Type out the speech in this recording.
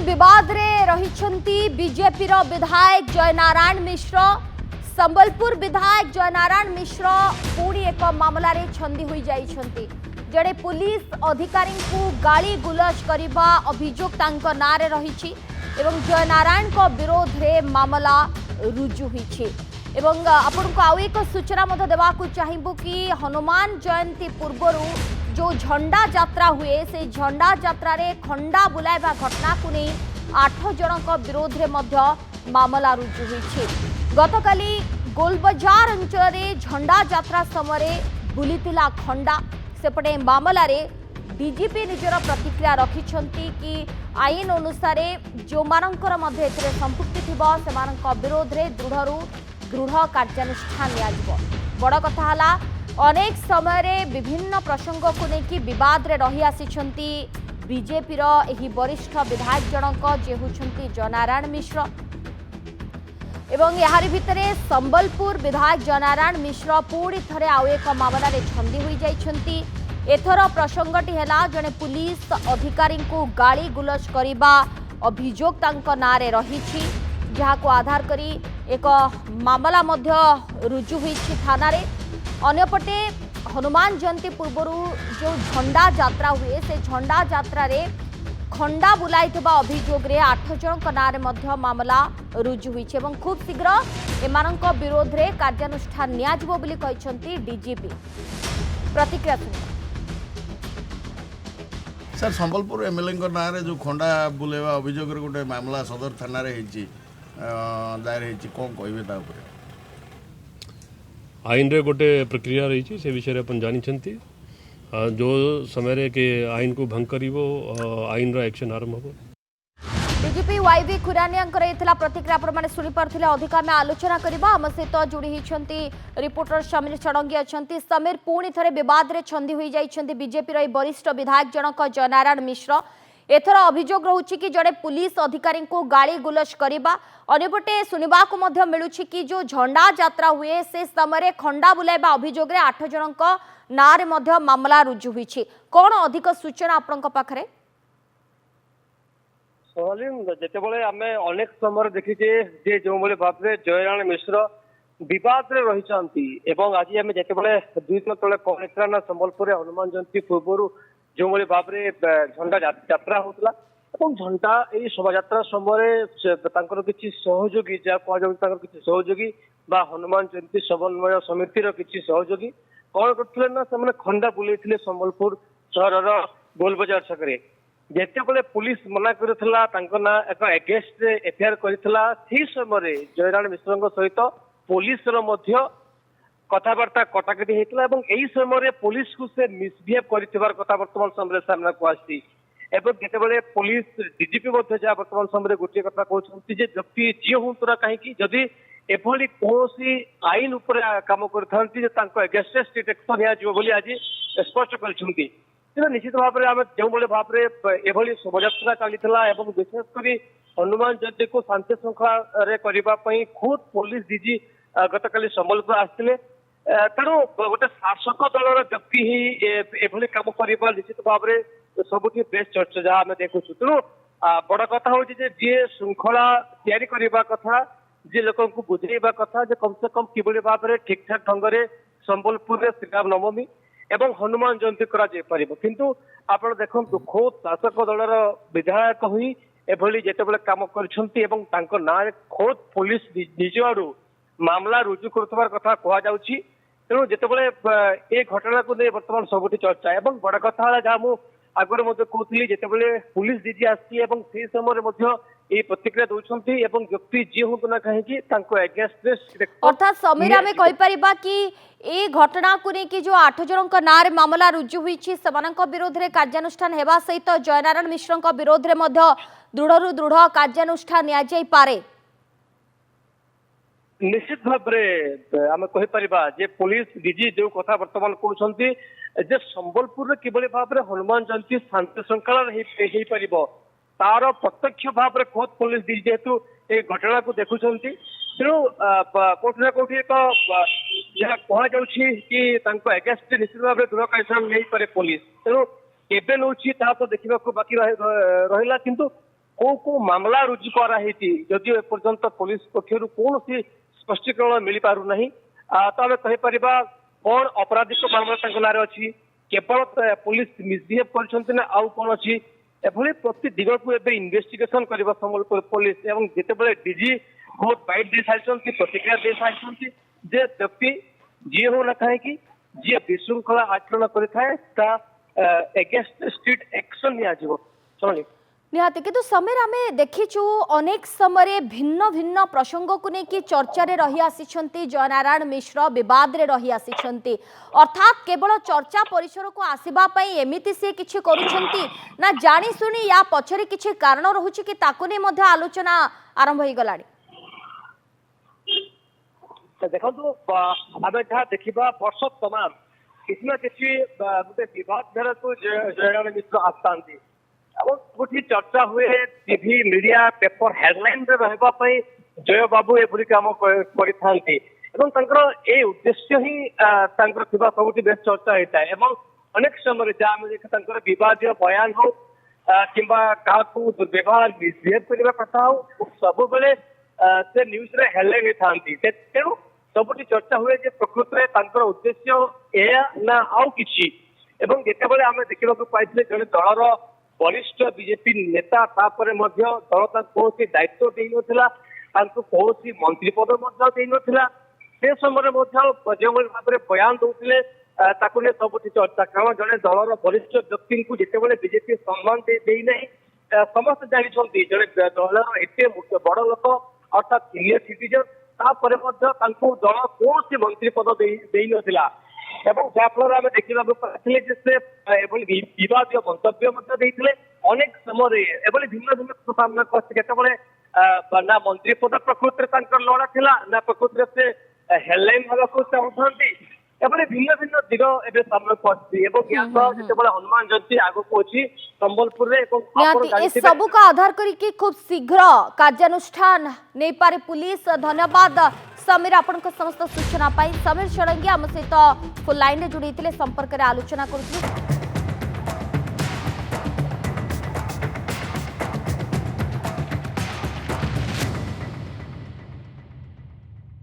विवाद रे रहिछंती बीजेपी रो विधायक जयनारायण मिश्र। संबलपुर विधायक जयनारायण मिश्र पुणी एक मामला रे छंदी हुई जाइछंती। जड़े पुलिस अधिकारी को गाली गुलज करबा अभियोग तांको नारे रहिछि एवं जयनारायण को विरोध रे मामला रुजु होइछि। एवं आपनको आउ एक सूचना मत देवाकू चाहिबो कि हनुमान जयंती पूर्वरु जो झंडा यात्रा हुए से झंडा यात्रा रे खंडा बुलाइबा घटना को नहीं 8 जनक विरोध रे मध्य मामला रुजु होइछि। गतकाली गोलबजार अंचल रे झंडा यात्रा समय बुलीतिला खंडा सेपटे मामला रे डीजीपी निजर प्रतिक्रिया रखिछंती कि आईन अनुसार जो मानकर मध्य एथिरे संपुक्ति थिबो सेमानक विरोध रे दृढ़ कार्यानुष्ठान लिया। बड़ कथा हला अनेक समय विभिन्न प्रसंग को लेकिन विवाद रे रही आसिछंती बीजेपी रो एही वरिष्ठ विधायक जनक जे होछंती जयनारायण मिश्र एवं याहारी भितरे संबलपुर विधायक जयनारायण मिश्र पुणी थरे आउ एक मामला रे छंदी होई जाइछंती। एथर प्रसंगटी हेला जने पुलिस अधिकारी को गाली गुलज करिबा अभियोग तांको नारे रहिछि जहाको आधार करी एक मामला मध्य रुजु होइछि थाना रे। अन्यपटे हनुमान जयंती पूर्वरु जो झंडा यात्रा हुए से झंडा यात्रा रे खंडा बुलाइथिबा अभियोग रे 8 जनक नारे मध्य मामला रुजु होइछि एवं खूब शीघ्र एमानक विरोध रे कार्यानुष्ठान नियाजिबो बोली कहिसंती डीजीपी। प्रतिक्रिया सर संबलपुर एमएलए नारे जो खंडा बुलेवा अभियोग रे गोटे मामला सदर थाना रे हेछि दायर हेछि कोन कहबे ता ऊपर आईन रे गोटे प्रक्रिया रही से विषय अपन जानी जो समय के आईन को भंग करिवो आईन रो एक्शन आरंभ हो। डीजीपी वाईवी खुरानियांकर एथिला प्रतिक्रिया पर माने सुनि परथिले अधिक आमे आलोचना करबा हम सहित जोड़ी हिछंती रिपोर्टर समीर चढ़ंगी अछंती। समीर पुणी थरे विवाद रे छंदी होई जाइछंती बीजेपी रो वरिष्ठ विधायक जनक जयनारायण मिश्र। एथर अभियोग रहुछि कि जड़े पुलिस अधिकारी को गाली गुलज करिबा अन्यपटे सुनिबा को मध्य मिलुछि कि जो झंडा यात्रा हुए से समय खंडा बुलाइबा अभियोग रे 8 जनक नारे मध्य मामला रुजु होइछि। कोन अधिक सूचना आपनक पाखरे? सोहलिन जेतेबेले आमे अनेक समय देखिजे जे जो बोले भाबरे जयनारायण मिश्र विवाद रे रहिछंती एवं आज आमे जेतेबेले 2 दिन तळे कोनेत्रा संबलपुर हनुमान जयंती पूर्वरु जो भाई भाव झंडा यात्रा होता झंडा यही शोभा समय किसी सहयोगी जहाँ कह कि सहयोगी हनुमान जयंती समन्वय समितिर किसी सहयोगी कौन करते ना से खंडा बुले संबलपुर सहर गोलबजार छकरे जिते पुलिस मना करना एक एगेस्ट एफआईआर करता समय जयनारायण मिश्र सहित पुलिस कथबार्ता कटाकटी होता यही समय पुलिस को से मिसबिहेव कर कथा बर्तमान समय सामना को आसी जितेबाला पुलिस डीजीपी जहाँ बर्तमान समय गोटे कथा कहते व्यक्ति जी हूँ ना कहीं जदि एभली कौन आईन उपर काम करगेस्ट स्टेट एक्शन आज स्पष्ट कर निश्चित भाव में आम जो भाव में शोभा चली विशेषकर हनुमान जयंती को शांति श्रृंखला करने खुद पुलिस डीजी गतकाली संबलपुर आसते तेणु गोटे शासक दलर व्यक्ति ही एभली कम करवा निश्चित भाव में सबुठ बेस्ट चर्चा जहाँ आम देखु। तेणु बड़ कथा हूँ जी श्रृंखला तैयारी करने कथा जी लोक बुझेबा कथा कम से कम कि भाव में ठीक ठाक ढंग से संबलपुर श्रीराम नवमी एवं हनुमान जयंती किंतु आप देखो खुद शासक दलर विधायक ही एभली जितेबाला कम कर ना खुद पुलिस निज आड़ू मामला रुजु कर कथा कहुच्छी। तेणु जितेबाला ये घटना को नहीं बर्तमान सबुठ चर्चा एवं बड़ कथा जहाँ मुझे आगे कहती जितेबाला पुलिस डीजी आसी समय प्रतिक्रिया दौरान व्यक्ति जी हूँ ना कहीं एगेस्ट अर्थात समीर आमे कहि परिबा कि ए घटना को नहीं कि जो 8 जनक नारे मामला रुजु होइछि समानक विरोध रे कार्यानुष्ठान हेबा सहित जयनारायण मिश्रक विरोध रे मध्य दृढ़ कार्यानुष्ठान निया जाई पारे। निश्चित भाव में आम कहीपर पुलिस डीजी जो कथा बर्तमान कहते संबलपुर किभली भाव में हनुमान जयंती शांति श्रृंखला तार प्रत्यक्ष भाव में खुद पुलिस डीजी जेहेतु ये घटना को देखुं तेणु कौटि ना कौटि एक जहाँ कहुच्छी कि एगेस्ट निश्चित भाव में दृढ़ कार्यानुष्ठान नहीं पारे पुलिस तेणु केबे नौछि ता तो देखा बाकी रहा किंतु को मामला रुजु कराई जदिव एपर्यंत पुलिस पक्षर कौन स्पष्टीकरण मिल पार ना तो आम कहीपर कौन अपराधिक मामला ना अच्छी केवल पुलिस मिसबिहेव कर आउ कौन अच्छी एभली प्रति दिग को एवं इन्वेस्टिगेशन कर संबलपुर पुलिस एवं जिते डीजी बहुत बाइट दे सारी प्रतिक्रिया दे सारी जे व्यक्ति जी हो ना कहीं जी विशृंखला आचरण करेगेस्ट स्ट्रीट एक्शन नि निहाती किंतु समीर आमे देखिचु अनेक समय भिन्न भिन्न प्रसंग को लेकिन चर्चा रे रही आसी जयनारायण मिश्र विवाद रे रही आसी अर्थात केवल चर्चा परिसर को आसीबा पई एमिति से किछि करूछंती ना जानी सुनी या पछरे किछि कारण रहुछि कि ताको ने मध्य आलोचना आरंभ होई गलानी। देखो आम जहाँ देखा वर्ष तमाम किसी ना किसी गोटे विवाद धारा को जयनारायण मिश्र आसता गोटे चर्चा हुए टीवी मीडिया पेपर हेडलाइन रही जय बाबू एभली कम कर उद्देश्य ही सब बेस चर्चा होता है अनेक समय जहाँ विवाद बयान हो कि दुर्व्यवहार मिसबिहेव करने कथा हो सब बेले से न्यूज रे हेडलाइन होता तेणु सबुठी चर्चा हुए प्रकृत में उद्देश्य या ना आउ किछि एवं जितेबाला आम देखा पाई जड़े दलर वरिष्ठ बीजेपी नेता तापर दल कौन दायित्व दे ना कौन मंत्री पद देना से समय जो भाव में बयान दौले सबुठी चर्चा कारण जड़े दलर वरिष्ठ व्यक्ति को जितेबाला बीजेपी सम्मान देना समस्त जानते जड़े दलर एत बड़ लोक अर्थात सीनियर सिटीजन तापर दल कौन मंत्री पद देना जहाँफल आम देखा पाई से विवाद मंतव्य अनेक समय भिन्न भिन्न सामना करते ना मंत्री पद प्रकृति लड़ा थिला ना प्रकृति से हेडलाइन होगा चाहते भिन्न भिन्न दिग ए सामना करते हनुमान जयंती आगक अच्छी संबलपुर सब का आधार करके खूब शीघ्र कार्यानुष्ठान नहीं पारे पुलिस। धन्यवाद समीर आपण समस्त सूचना पाई। समीर षडंगी आम सहित फुल लाइन जोड़ी संपर्क में आलोचना करुँ।